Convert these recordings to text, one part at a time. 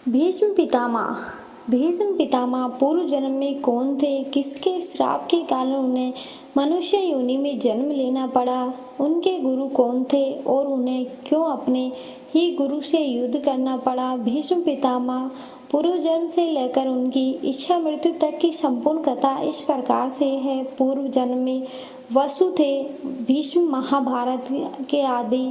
भीष्म पितामह। भीष्म पितामह पूर्व जन्म में कौन थे? किसके श्राप के कारण उन्हें मनुष्य योनि में जन्म लेना पड़ा? उनके गुरु कौन थे और उन्हें क्यों अपने ही गुरु से युद्ध करना पड़ा? भीष्म पितामह पूर्व जन्म से लेकर उनकी इच्छा मृत्यु तक की संपूर्ण कथा इस प्रकार से है। पूर्व जन्म में वसु थे। भीष्म महाभारत के आदि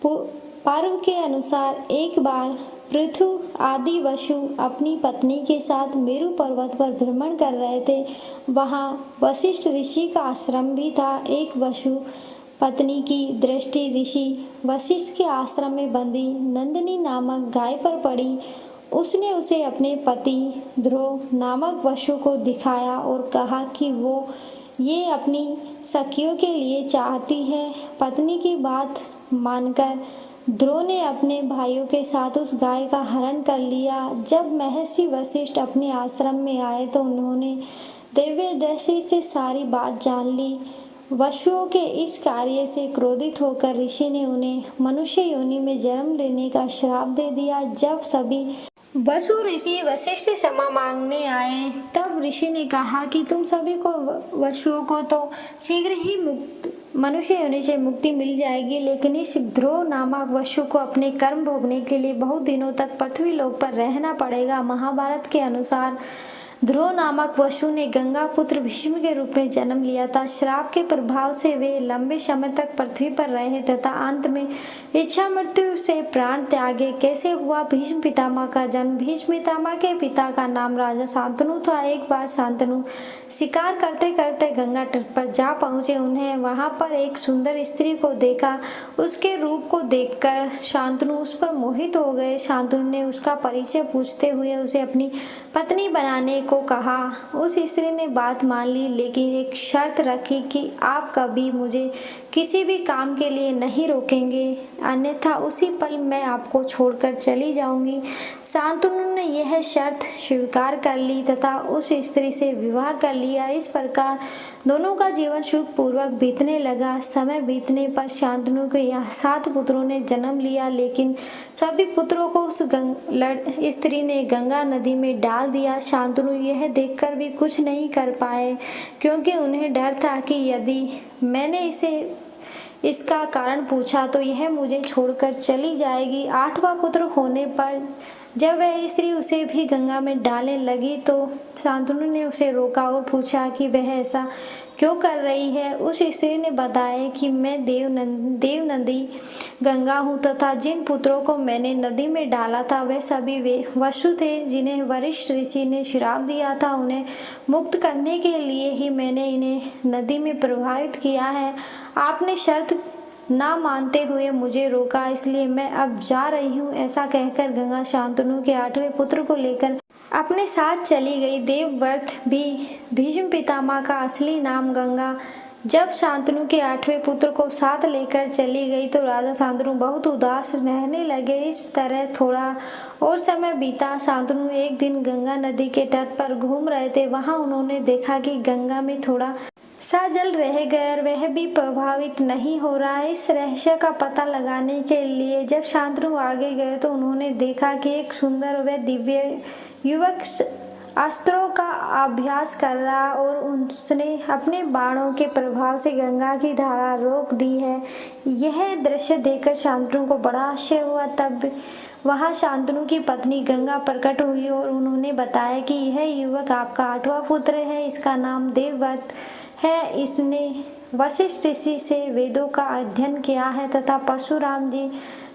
पर्व के अनुसार एक बार पृथु आदि वसु अपनी पत्नी के साथ मेरु पर्वत पर भ्रमण कर रहे थे। वहां वशिष्ठ ऋषि का आश्रम भी था। एक वसु पत्नी की दृष्टि ऋषि वशिष्ठ के आश्रम में बंधी नंदिनी नामक गाय पर पड़ी। उसने उसे अपने पति ध्रुव नामक वसु को दिखाया और कहा कि वो ये अपनी सखियों के लिए चाहती है। पत्नी की बात मानकर ध्रुव ने अपने भाइयों के साथ उस गाय का हरण कर लिया। जब महर्षि वशिष्ठ अपने आश्रम में आए तो उन्होंने दिव्य दृष्टि से सारी बात जान ली। वसुओं के इस कार्य से क्रोधित होकर ऋषि ने उन्हें मनुष्य योनि में जन्म लेने का श्राप दे दिया। जब सभी वसु ऋषि वशिष्ठ से क्षमा मांगने आए तब ऋषि ने कहा कि तुम सभी को वसुओं को तो शीघ्र ही मनुष्य योनि से मुक्ति मिल जाएगी, लेकिन इस ध्रुव नामक वसु को अपने कर्म भोगने के लिए बहुत दिनों तक पृथ्वी लोक पर रहना पड़ेगा। महाभारत के अनुसार ध्रुव नामक वसु ने गंगा पुत्र भीष्म के रूप में जन्म लिया था। श्राप के प्रभाव से वे लंबे समय तक पृथ्वी पर रहे तथा अंत में इच्छा मृत्यु से प्राण त्यागे। कैसे हुआ भीष्म पितामह का जन्म? भीष्म पितामह के पिता का नाम राजा शांतनु था। एक बार शांतनु शिकार करते करते गंगा तट पर जा पहुंचे। उन्हें वहां पर एक सुंदर स्त्री को देखा। उसके रूप को देखकर शांतनु उस पर मोहित हो गए। शांतनु ने उसका परिचय पूछते हुए उसे अपनी पत्नी बनाने को कहा। उस स्त्री ने बात मान ली, लेकिन एक शर्त रखी कि आप कभी मुझे किसी भी काम के लिए नहीं रोकेंगे, अन्यथा उसी पल मैं आपको छोड़कर चली जाऊंगी। शांतनु ने यह शर्त स्वीकार कर ली तथा उस स्त्री से विवाह कर लिया। इस प्रकार दोनों का जीवन सुख पूर्वक बीतने लगा। समय बीतने पर शांतनु के 7 पुत्रों ने जन्म लिया, लेकिन सभी पुत्रों को उस स्त्री ने गंगा नदी में डाल दिया। शांतनु यह देखकर भी कुछ नहीं कर पाए, क्योंकि उन्हें डर था कि यदि मैंने इसका कारण पूछा तो यह मुझे छोड़कर चली जाएगी। 8वां पुत्र होने पर जब वह स्त्री उसे भी गंगा में डालने लगी तो शांतनु ने उसे रोका और पूछा कि वह ऐसा क्यों कर रही है। उस स्त्री ने बताया कि मैं देव नदी गंगा हूँ तथा जिन पुत्रों को मैंने नदी में डाला था वे सभी वे वसु थे जिन्हें वरिष्ठ ऋषि ने श्राप दिया था। उन्हें मुक्त करने के लिए ही मैंने इन्हें नदी में प्रभावित किया है। आपने शर्त ना मानते हुए मुझे रोका, इसलिए मैं अब जा रही हूँ। ऐसा कहकर गंगा शांतनु के 8वें पुत्र को लेकर अपने साथ चली गई। देवव्रत भी भीष्म पितामह का असली नाम गंगा जब शांतनु के 8वें पुत्र को साथ लेकर चली गई तो राजा शांतनु बहुत उदास रहने लगे। इस तरह थोड़ा और समय बीता। शांतनु एक दिन गंगा नदी के तट पर घूम रहे थे। वहां उन्होंने देखा कि गंगा में थोड़ा सा जल रह गया और वह भी प्रभावित नहीं हो रहा है। इस रहस्य का पता लगाने के लिए जब शांतनु आगे गए तो उन्होंने देखा कि एक सुंदर व दिव्य युवक अस्त्रों का अभ्यास कर रहा और उसने अपने बाणों के प्रभाव से गंगा की धारा रोक दी है। यह दृश्य देखकर शांतनु को बड़ा आश्चर्य हुआ। तब वहां शांतनु की पत्नी गंगा प्रकट हुई और उन्होंने बताया कि यह युवक आपका 8वां पुत्र है। इसका नाम देवव्रत है। इसने वशिष्ठ ऋषि से वेदों का अध्ययन किया है तथा परशुराम जी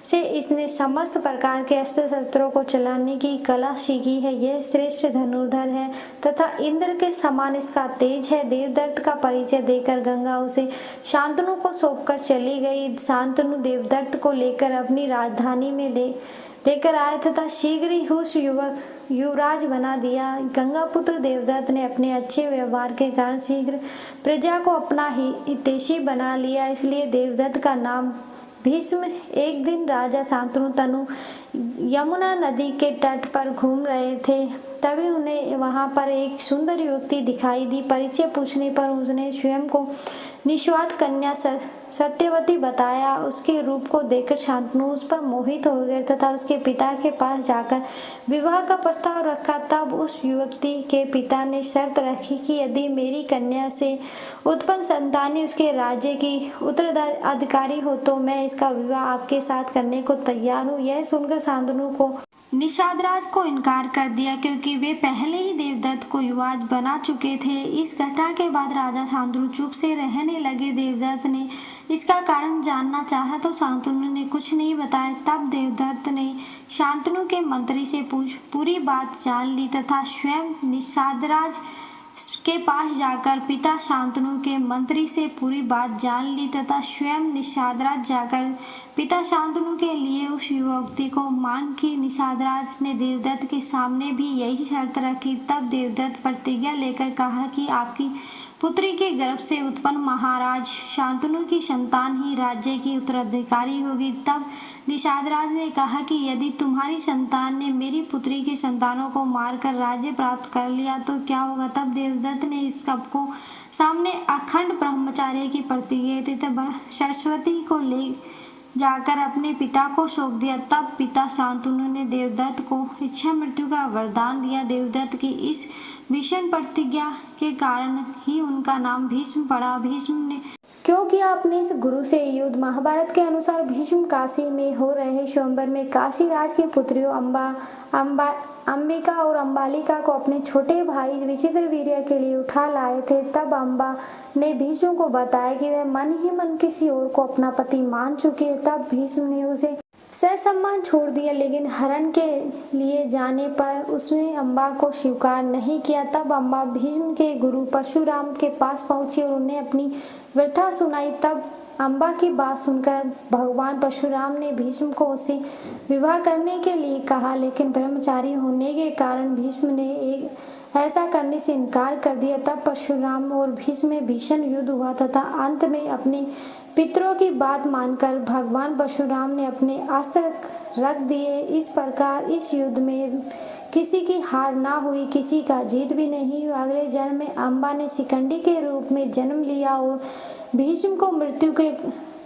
से इसने समस्त प्रकार के अस्त्र शस्त्रों को चलाने की कला सीखी है। यह श्रेष्ठ धनुर्धर है तथा इंद्र के समान इसका तेज है। देवदत्त का परिचय देकर गंगा उसे शांतनु को सौंपकर चली गई। शांतनु देवदत्त को लेकर अपनी राजधानी में लेकर आए तथा शीघ्र ही उस युवक युवराज बना दिया। गंगा पुत्र देवदत्त ने अपने अच्छे व्यवहार के कारण शीघ्र प्रजा को अपना हितैषी बना लिया, इसलिए देवदत्त का नाम भीष्म। एक दिन राजा शांतनु यमुना नदी के तट पर घूम रहे थे, तभी उन्हें वहां पर एक सुंदर युवती दिखाई दी। परिचय पूछने पर उसने स्वयं को निस्वार्थ कन्या सत्यवती बताया। उसके रूप को देखकर शांतनु उस पर मोहित हो गया तथा उसके पिता के पास जाकर विवाह का प्रस्ताव रखा। तब उस युवती के पिता ने शर्त रखी कि यदि मेरी कन्या से उत्पन्न संतान उसके राज्य की उत्तराधिकारी हो तो मैं इसका विवाह आपके साथ करने को तैयार हूँ। यह सुनकर शांतनु को निषादराज को इनकार कर दिया, क्योंकि वे पहले ही देवदत्त को युवराज बना चुके थे। इस घटना के बाद राजा शांतनु चुप से रहने लगे। देवदत्त ने इसका कारण जानना चाहा तो शांतनु ने कुछ नहीं बताया। तब देवदत्त ने शांतनु के मंत्री से पूरी बात जान ली तथा स्वयं निषादराज के पास जाकर पिता शांतनु के मंत्री से पूरी बात जान ली तथा स्वयं निषादराज जाकर पिता शांतनु के लिए उस युवती को मांग की। निषादराज ने देवदत्त के सामने भी यही शर्त रखी। तब देवदत्त प्रतिज्ञा लेकर कहा कि आपकी पुत्री के गर्भ से उत्पन्न महाराज शांतनु की संतान ही राज्य की उत्तराधिकारी होगी। तब निषादराज ने कहा कि यदि तुम्हारी संतान ने मेरी पुत्री के संतानों को मारकर राज्य प्राप्त कर लिया तो क्या होगा। तब देवदत्त ने इस सबको सामने अखंड ब्रह्मचार्य की प्रतिज्ञा दी। तब सरस्वती को ले जाकर अपने पिता को सौंप दिया। तब पिता शांतनु ने देवदत्त को इच्छा मृत्यु का वरदान दिया। देवदत्त की इस भीषण प्रतिज्ञा के कारण ही उनका नाम भीष्म पड़ा। भीष्म ने क्योंकि आपने इस गुरु से युद्ध। महाभारत के अनुसार भीष्म काशी में हो रहे स्वयंवर में काशी राज की पुत्रियों अंबिका और अंबालिका को अपने छोटे भाई विचित्रवीर्य के लिए उठा लाए थे। तब अंबा ने भीष्म को बताया कि वह मन ही मन किसी और को अपना पति मान चुकी है। तब भीष्म ने उसे ससम्मान छोड़ दिया, लेकिन हरण के लिए जाने पर उसने अंबा को स्वीकार नहीं किया। तब अंबा भीष्म के गुरु परशुराम के पास पहुंची और उन्हें अपनी व्यथा सुनाई। तब अंबा की बात सुनकर भगवान परशुराम ने भीष्म को उसे विवाह करने के लिए कहा, लेकिन ब्रह्मचारी होने के कारण भीष्म ने ऐसा करने से इनकार कर दिया। तब परशुराम और भीष्म में भीषण युद्ध हुआ तथा अंत में अपने पितरों की बात मानकर भगवान परशुराम ने अपने अस्त्र रख दिए। इस प्रकार इस युद्ध में किसी की हार ना हुई, किसी का जीत भी नहीं हुआ। अगले जन्म में अंबा ने शिखंडी के रूप में जन्म लिया और भीष्म को मृत्यु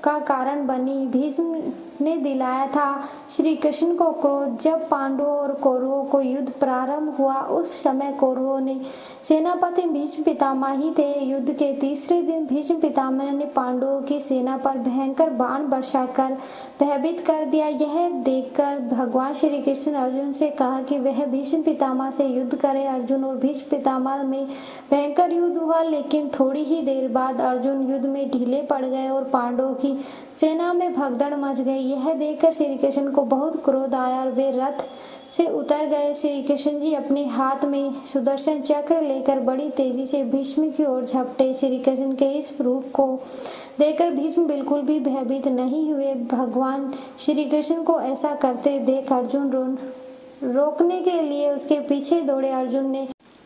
का कारण बनी। भीष्म ने दिलाया था श्री कृष्ण को क्रोध। जब पांडवों और कौरवों को युद्ध प्रारंभ हुआ उस समय कौरवों ने सेनापति भीष्म पितामह ही थे। युद्ध के तीसरे दिन भीष्म पितामह ने पांडवों की सेना पर भयंकर बाण वर्षा कर भयभीत कर दिया। यह देखकर भगवान श्री कृष्ण अर्जुन से कहा कि वह भीष्म पितामह से युद्ध करे। अर्जुन और भीष्म पितामह में भयंकर युद्ध हुआ, लेकिन थोड़ी ही देर बाद अर्जुन युद्ध में ढीले पड़ गए और पांडवों की सेना में भगदड़ मच गई। यह देखकर श्री कृष्ण को बहुत क्रोध आया और वे रथ से उतर गए। श्री कृष्ण जी अपने हाथ में सुदर्शन चक्र लेकर बड़ी तेजी से भीष्म की ओर झपटे। श्री कृष्ण के इस रूप को देखकर भीष्म बिल्कुल भी भयभीत नहीं हुए। भगवान श्री कृष्ण को ऐसा करते देख अर्जुन रोकने के लिए उसके पीछे दौड़े।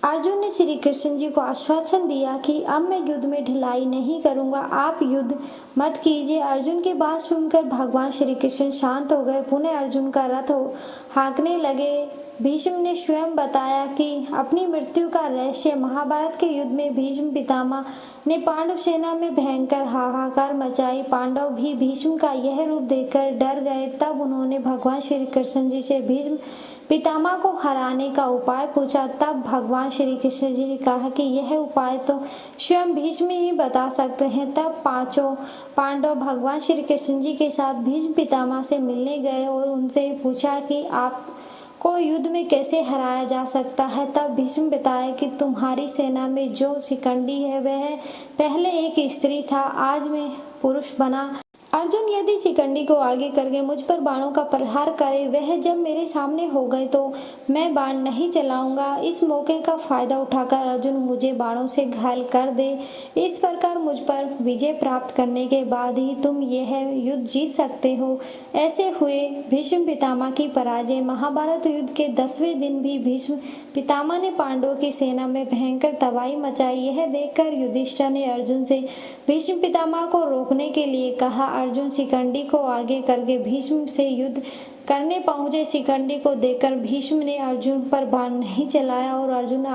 अर्जुन ने श्री कृष्ण जी को आश्वासन दिया कि अब मैं युद्ध में ढिलाई नहीं करूंगा, आप युद्ध मत कीजिए। अर्जुन की बात सुनकर भगवान श्री कृष्ण शांत हो गए। पुनः अर्जुन का रथ हाँकने लगे। भीष्म ने स्वयं बताया कि अपनी मृत्यु का रहस्य। महाभारत के युद्ध में भीष्म पितामह ने पांडव सेना में भयंकर हाहाकार मचाई। पांडव भी भीष्म का यह रूप देखकर डर गए। तब उन्होंने भगवान श्री कृष्ण जी से भीष्म पितामह को हराने का उपाय पूछा। तब भगवान श्री कृष्ण जी ने कहा कि यह उपाय तो स्वयं भीष्म ही बता सकते हैं। तब पांचों पांडव भगवान श्री कृष्ण जी के साथ भीष्म पितामह से मिलने गए और उनसे पूछा कि आपको युद्ध में कैसे हराया जा सकता है। तब भीष्म बताया कि तुम्हारी सेना में जो शिखंडी है वह पहले एक स्त्री था, आज मैं पुरुष बना। अर्जुन यदि शिखंडी को आगे करके मुझ पर बाणों का प्रहार करे, वह जब मेरे सामने हो गए तो मैं बाण नहीं चलाऊंगा। इस मौके का फायदा उठाकर अर्जुन मुझे बाणों से घायल कर दे। इस प्रकार मुझ पर विजय प्राप्त करने के बाद ही तुम यह युद्ध जीत सकते हो। ऐसे हुए भीष्म पितामह की पराजय। महाभारत युद्ध के 10वें दिन भी भीष्म पितामह ने पांडवों की सेना में भयंकर तबाही मचाई। यह देखकर युधिष्ठिर ने अर्जुन से भीष्म पितामह को रोकने के लिए कहा। अर्जुन शिखंडी को आगे करके भीष्म से युद्ध करने पहुंचे। शिखंडी को देखकर भीष्म ने अर्जुन पर बाण नहीं चलाया और अर्जुन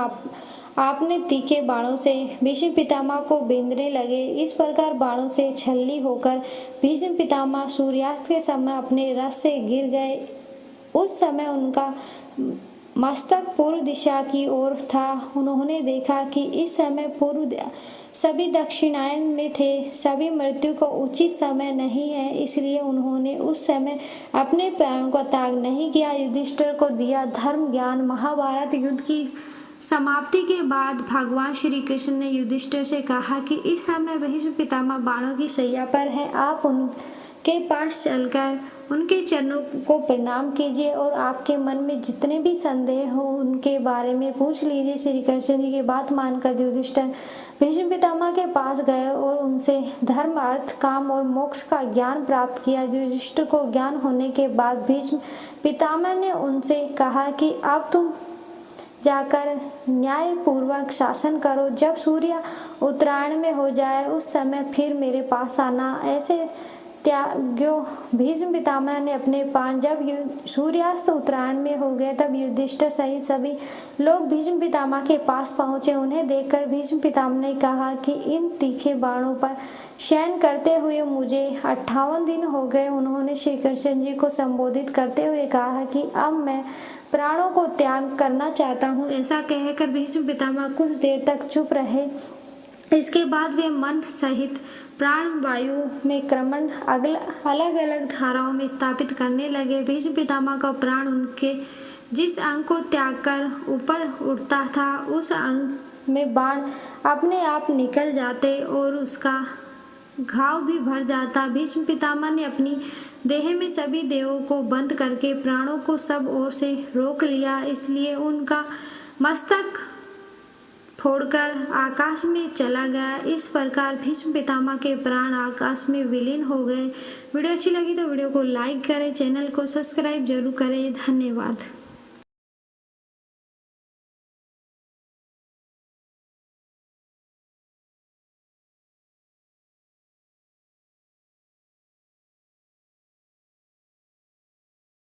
आपने तीखे बाणों से भीष्म पितामह को बींधने लगे। इस प्रकार बाणों से छल्ली होकर भीष्म पितामह सूर्यास्त के समय अपने रथ से गिर गए। उस समय उनका मस्तक पूर्व दिशा की ओर था। उन्होंने देखा कि इस समय पूर्व सभी दक्षिणायन में थे। सभी मृत्यु का उचित समय नहीं है, इसलिए उन्होंने उस समय अपने प्राणों का त्याग नहीं किया। युधिष्ठिर को दिया धर्म ज्ञान। महाभारत युद्ध की समाप्ति के बाद भगवान श्री कृष्ण ने युधिष्ठिर से कहा कि इस समय भीष्म पितामह बाणों की शैया पर है। आप उनके पास चलकर उनके चरणों को प्रणाम कीजिए और आपके मन में जितने भी संदेह हो उनके बारे में पूछ लीजिए। श्री कृष्ण जी की बात मानकर युधिष्ठिर भीष्म पितामह के पास गए और उनसे धर्म अर्थ काम और मोक्ष का ज्ञान प्राप्त किया। युधिष्ठिर को ज्ञान होने के बाद भीष्म पितामह ने उनसे कहा कि अब तुम जाकर न्याय पूर्वक शासन करो। जब सूर्य उत्तरायण में हो जाए उस समय फिर मेरे पास आना। ऐसे त्याग्यो भीष्म पितामह ने अपने प्राण। जब सूर्यास्त उत्तरायण में हो गए तब युधिष्ठिर सहित सभी लोग भीष्म पितामह के पास पहुंचे। उन्हें देखकर भीष्म पितामह ने कहा कि इन तीखे बाणों पर शयन करते हुए मुझे 58 दिन हो गए। उन्होंने श्री कृष्ण जी को संबोधित करते हुए कहा कि अब मैं प्राणों को त्याग करना चाहता हूँ। ऐसा कहकर भीष्म पितामह कुछ देर तक चुप रहे। इसके बाद वे मन सहित प्राण वायु में क्रमण अलग अलग धाराओं में स्थापित करने लगे। भीष्म पितामह का प्राण उनके जिस अंग को त्याग कर ऊपर उठता था उस अंग में बाण अपने आप निकल जाते और उसका घाव भी भर जाता। भीष्म पितामह ने अपनी देह में सभी देवों को बंद करके प्राणों को सब ओर से रोक लिया। इसलिए उनका मस्तक फोड़कर आकाश में चला गया। इस प्रकार भीष्म पितामह के प्राण आकाश में विलीन हो गए। वीडियो अच्छी लगी तो वीडियो को लाइक करें, चैनल को सब्सक्राइब जरूर करें। धन्यवाद।